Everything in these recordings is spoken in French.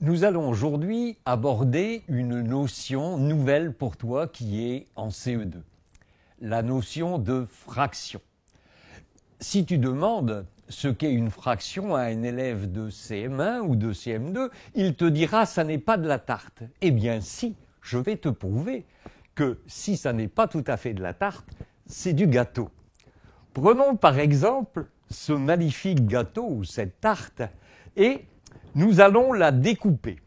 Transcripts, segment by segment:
Nous allons aujourd'hui aborder une notion nouvelle pour toi qui est en CE2, la notion de fraction. Si tu demandes ce qu'est une fraction à un élève de CM1 ou de CM2, il te dira « ça n'est pas de la tarte ». Eh bien si, je vais te prouver que si ça n'est pas tout à fait de la tarte, c'est du gâteau. Prenons par exemple ce magnifique gâteau ou cette tarte et nous allons la découper.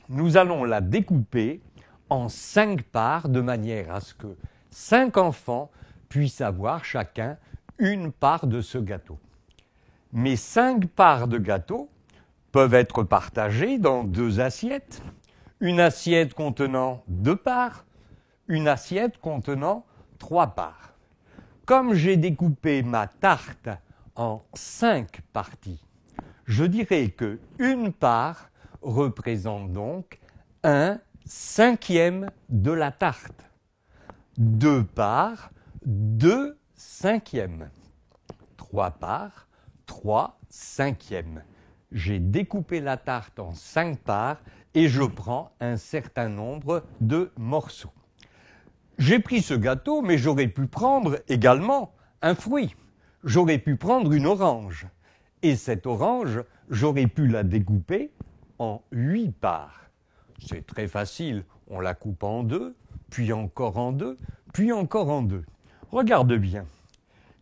Nous allons la découper en 5 parts de manière à ce que 5 enfants puissent avoir chacun une part de ce gâteau. Mes 5 parts de gâteau peuvent être partagées dans 2 assiettes. Une assiette contenant 2 parts, une assiette contenant 3 parts. Comme j'ai découpé ma tarte en 5 parties, je dirais que une part représente donc 1/5 de la tarte. 2 parts, 2/5. 3 parts, 3/5. J'ai découpé la tarte en 5 parts et je prends un certain nombre de morceaux. J'ai pris ce gâteau, mais j'aurais pu prendre également un fruit. J'aurais pu prendre une orange. Et cette orange, j'aurais pu la découper en 8 parts. C'est très facile, on la coupe en 2, puis encore en 2, puis encore en 2. Regarde bien.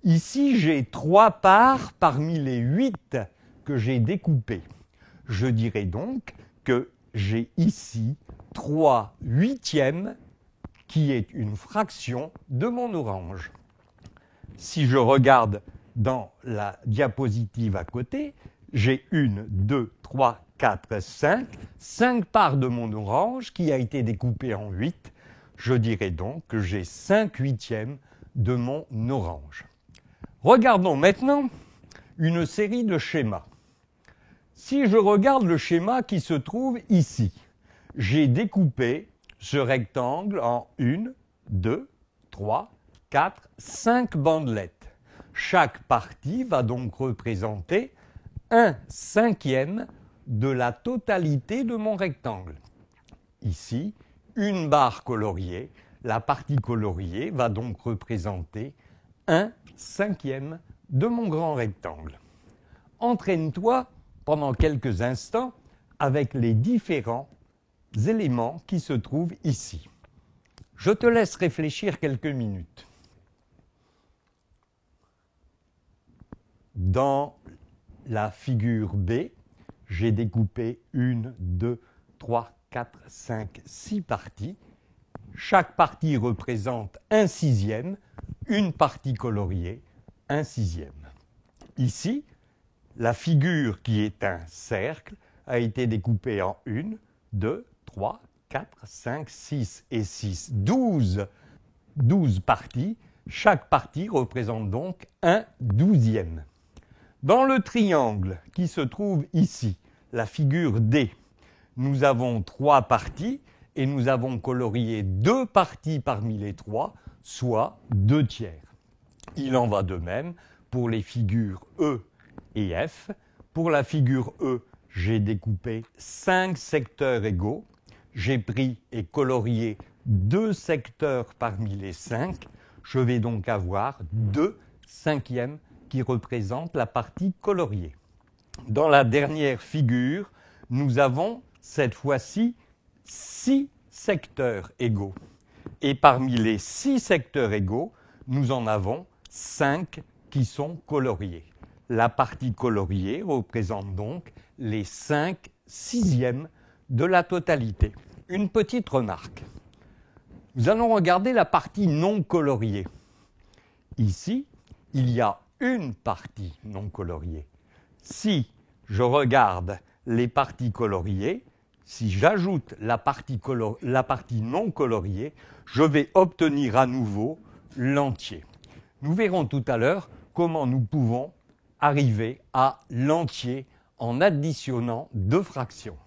Ici, j'ai 3 parts parmi les 8 que j'ai découpées. Je dirais donc que j'ai ici 3/8 qui est une fraction de mon orange. Si je regarde dans la diapositive à côté, j'ai 1, 2, 3, 4, 5, 5 parts de mon orange qui a été découpée en 8. Je dirais donc que j'ai 5/8 de mon orange. Regardons maintenant une série de schémas. Si je regarde le schéma qui se trouve ici, j'ai découpé ce rectangle en 1, 2, 3, 4, 5 bandelettes. Chaque partie va donc représenter 1/5 de la totalité de mon rectangle. Ici, une barre coloriée, la partie coloriée va donc représenter 1/5 de mon grand rectangle. Entraîne-toi pendant quelques instants avec les différents éléments qui se trouvent ici. Je te laisse réfléchir quelques minutes. Dans la figure B, j'ai découpé 1, 2, 3, 4, 5, 6 parties. Chaque partie représente 1/6, une partie coloriée, 1/6. Ici, la figure qui est un cercle a été découpée en 1, 2, 3, 4, 5, 6 et 6, 12 parties. Chaque partie représente donc 1/12. Dans le triangle qui se trouve ici, la figure D, nous avons 3 parties et nous avons colorié 2 parties parmi les 3, soit 2/3. Il en va de même pour les figures E et F. Pour la figure E, j'ai découpé 5 secteurs égaux. J'ai pris et colorié 2 secteurs parmi les 5. Je vais donc avoir 2/5 qui représente la partie coloriée. Dans la dernière figure, nous avons cette fois-ci 6 secteurs égaux. Et parmi les 6 secteurs égaux, nous en avons 5 qui sont coloriés. La partie coloriée représente donc les 5/6 de la totalité. Une petite remarque. Nous allons regarder la partie non coloriée. Ici, il y a une partie non coloriée. Si je regarde les parties coloriées, si j'ajoute la partie non coloriée, je vais obtenir à nouveau l'entier. Nous verrons tout à l'heure comment nous pouvons arriver à l'entier en additionnant 2 fractions.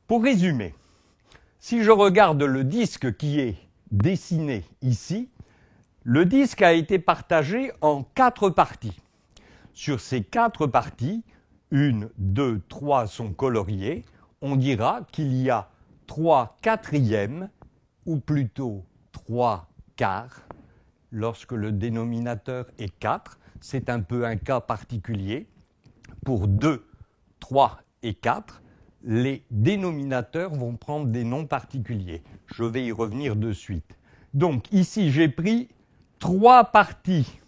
Pour résumer, si je regarde le disque qui est dessiné ici, le disque a été partagé en 4 parties. Sur ces 4 parties, 1, 2, 3 sont coloriés, on dira qu'il y a 3 quatrièmes, ou plutôt 3 quarts, lorsque le dénominateur est 4. C'est un peu un cas particulier. Pour 2, 3 et 4, les dénominateurs vont prendre des noms particuliers. Je vais y revenir de suite. Donc ici, j'ai pris 3 parties.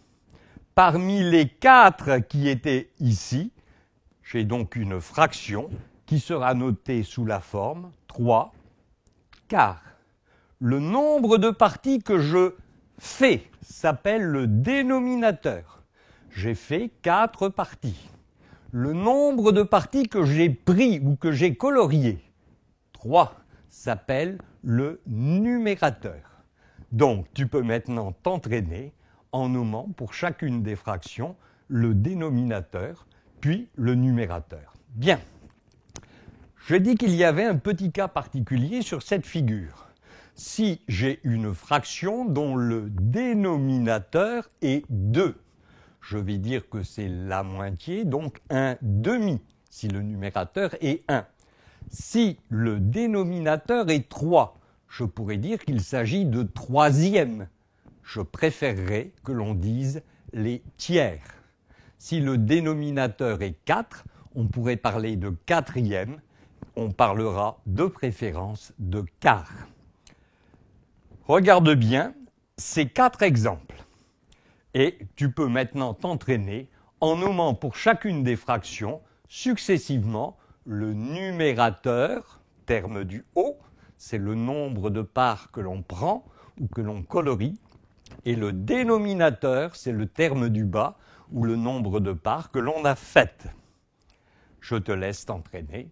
Parmi les 4 qui étaient ici, j'ai donc une fraction qui sera notée sous la forme 3 quarts. Le nombre de parties que je fais s'appelle le dénominateur. J'ai fait 4 parties. Le nombre de parties que j'ai pris ou que j'ai colorié, 3, s'appelle le numérateur. Donc, tu peux maintenant t'entraîner en nommant pour chacune des fractions le dénominateur, puis le numérateur. Bien. Je dis qu'il y avait un petit cas particulier sur cette figure. Si j'ai une fraction dont le dénominateur est 2, je vais dire que c'est la moitié, donc un demi, si le numérateur est 1. Si le dénominateur est 3, je pourrais dire qu'il s'agit de troisième. Je préférerais que l'on dise les tiers. Si le dénominateur est 4, on pourrait parler de quatrième, on parlera de préférence de quart. Regarde bien ces 4 exemples. Et tu peux maintenant t'entraîner en nommant pour chacune des fractions successivement le numérateur, terme du haut, c'est le nombre de parts que l'on prend ou que l'on colorie, et le dénominateur, c'est le terme du bas ou le nombre de parts que l'on a faites. Je te laisse t'entraîner.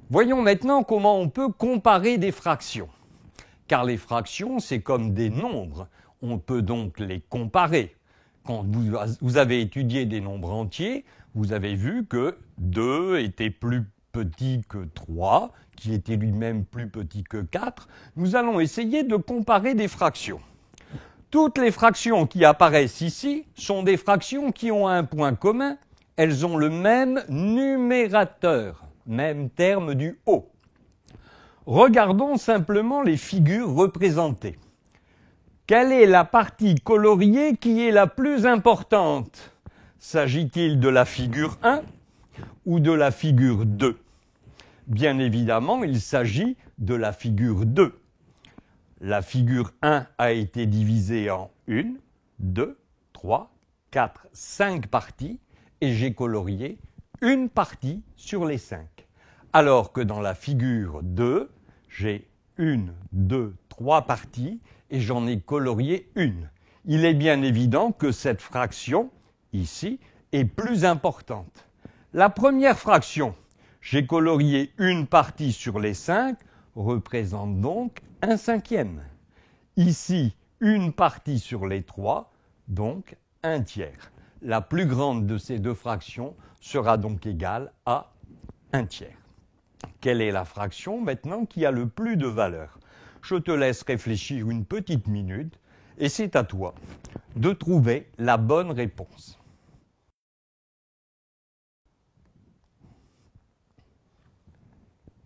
Voyons maintenant comment on peut comparer des fractions. Car les fractions, c'est comme des nombres. On peut donc les comparer. Quand vous avez étudié des nombres entiers, vous avez vu que 2 était plus petit que 3, qui était lui-même plus petit que 4. Nous allons essayer de comparer des fractions. Toutes les fractions qui apparaissent ici sont des fractions qui ont un point commun. Elles ont le même numérateur. Même terme du haut. Regardons simplement les figures représentées. Quelle est la partie coloriée qui est la plus importante? S'agit-il de la figure 1 ou de la figure 2? Bien évidemment, il s'agit de la figure 2. La figure 1 a été divisée en 1, 2, 3, 4, 5 parties et j'ai colorié une partie sur les 5. Alors que dans la figure 2, j'ai 1, 2, 3 parties et j'en ai colorié une. Il est bien évident que cette fraction, ici, est plus importante. La première fraction, j'ai colorié une partie sur les 5, représente donc un cinquième. Ici, une partie sur les 3, donc un tiers. La plus grande de ces deux fractions sera donc égale à un tiers. Quelle est la fraction maintenant qui a le plus de valeur? Je te laisse réfléchir une petite minute et c'est à toi de trouver la bonne réponse.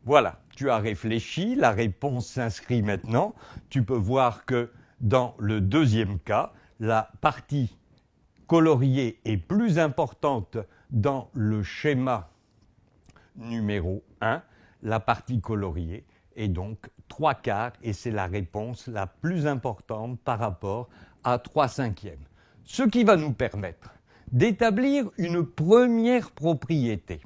Voilà, tu as réfléchi, la réponse s'inscrit maintenant. Tu peux voir que dans le deuxième cas, la partie coloriée est plus importante dans le schéma numéro 1, la partie coloriée est donc 3 quarts et c'est la réponse la plus importante par rapport à 3 cinquièmes. Ce qui va nous permettre d'établir une première propriété.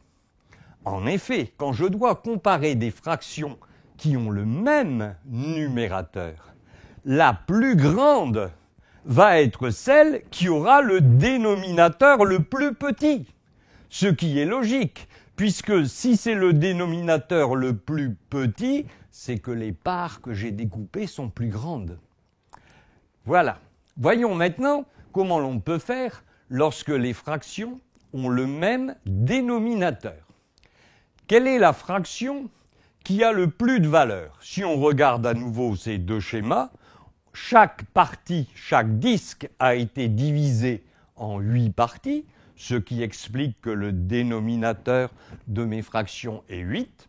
En effet, quand je dois comparer des fractions qui ont le même numérateur, la plus grande va être celle qui aura le dénominateur le plus petit. Ce qui est logique, puisque si c'est le dénominateur le plus petit, c'est que les parts que j'ai découpées sont plus grandes. Voilà. Voyons maintenant comment l'on peut faire lorsque les fractions ont le même dénominateur. Quelle est la fraction qui a le plus de valeur. Si on regarde à nouveau ces deux schémas, chaque partie, chaque disque a été divisé en 8 parties, ce qui explique que le dénominateur de mes fractions est 8.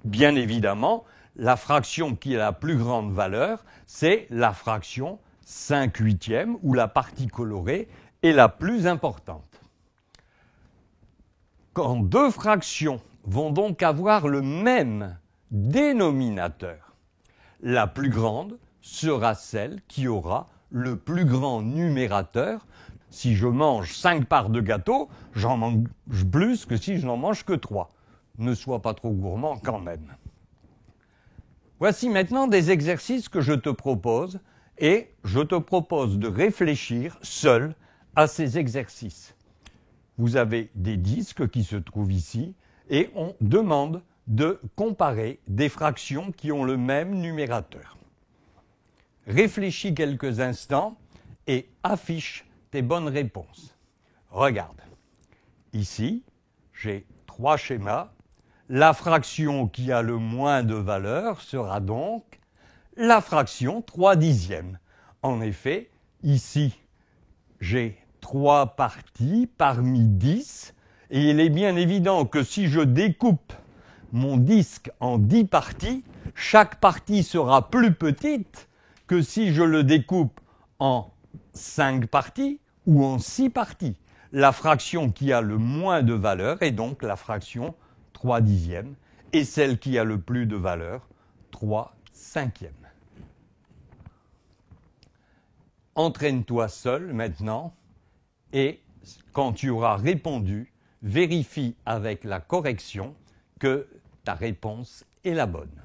Bien évidemment, la fraction qui a la plus grande valeur, c'est la fraction 5/8, où la partie colorée est la plus importante. Quand deux fractions vont donc avoir le même dénominateur, la plus grande sera celle qui aura le plus grand numérateur. Si je mange 5 parts de gâteau, j'en mange plus que si je n'en mange que 3. Ne sois pas trop gourmand quand même. Voici maintenant des exercices que je te propose et je te propose de réfléchir seul à ces exercices. Vous avez des disques qui se trouvent ici et on demande de comparer des fractions qui ont le même numérateur. Réfléchis quelques instants et affiche tes bonnes réponses. Regarde, ici, j'ai 3 schémas. La fraction qui a le moins de valeur sera donc la fraction 3/10. En effet, ici, j'ai 3 parties parmi 10, et il est bien évident que si je découpe mon disque en 10 parties, chaque partie sera plus petite que si je le découpe en 5 parties ou en 6 parties. La fraction qui a le moins de valeur est donc la fraction 3/10, et celle qui a le plus de valeur, 3/5. Entraîne-toi seul maintenant et quand tu auras répondu, vérifie avec la correction que ta réponse est la bonne.